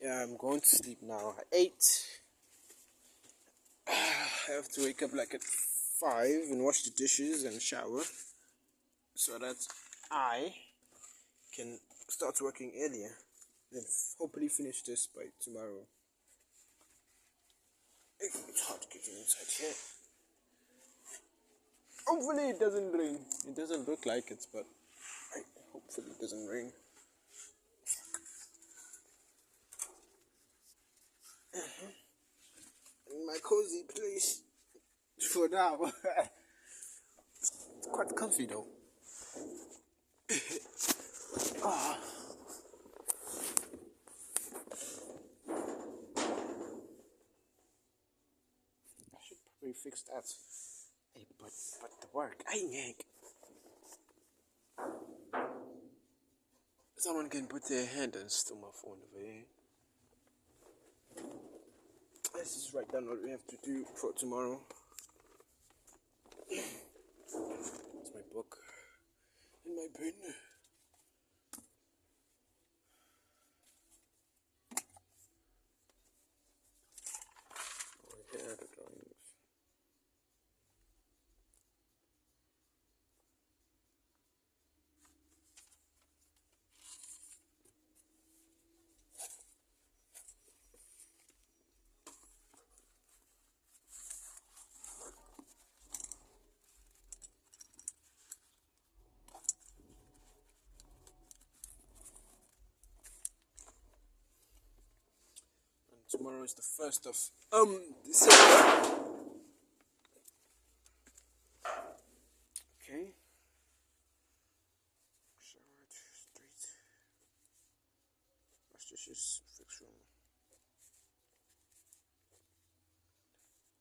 Yeah, I'm going to sleep now at 8. I have to wake up like at 5 and wash the dishes and shower so that I can start working earlier and hopefully finish this by tomorrow. It's hard getting inside here. Hopefully it doesn't rain. It doesn't look like it, but hopefully it doesn't rain. In my cozy place for now. It's quite comfy though. I should probably fix that. Hey, but the work. Hey, Hank. Someone can put their hand and steal my phone over here. Let's just write down what we have to do for tomorrow. It's my book and my pen. Oh, here are the drawings. Tomorrow is the 1st of December. Okay. Shower, street. Wash dishes, fix room.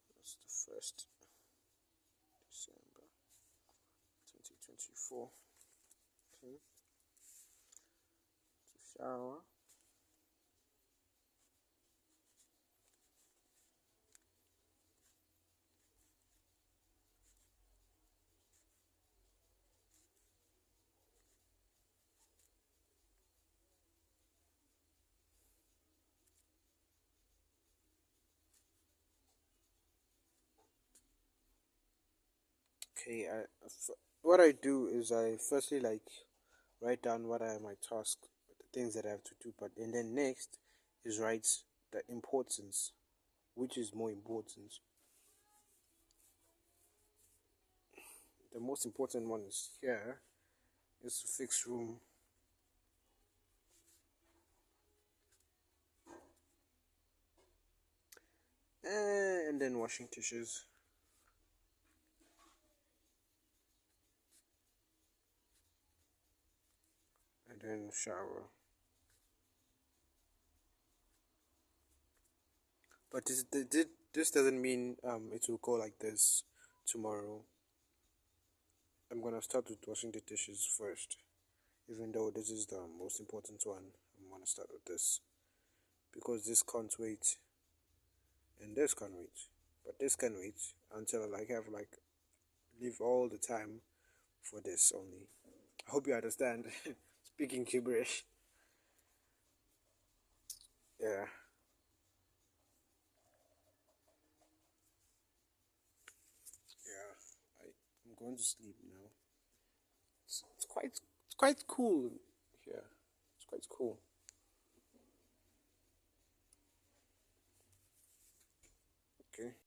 That's the 1st December 2024. Okay. To shower. Okay, what I do is I firstly write down what are my tasks, the things that I have to do, and then next is write the importance, which is more important. The most important one is here, is to fix room. And then washing dishes. And then shower. But this doesn't mean it will go like this tomorrow. I'm gonna start with washing the dishes first. Even though this is the most important one, I'm gonna start with this. Because this can't wait. And this can wait. But this can wait until I leave all the time for this only. I hope you understand. Speaking gibberish. Yeah. Yeah. I'm going to sleep now. It's quite cool here. It's quite cool. Okay.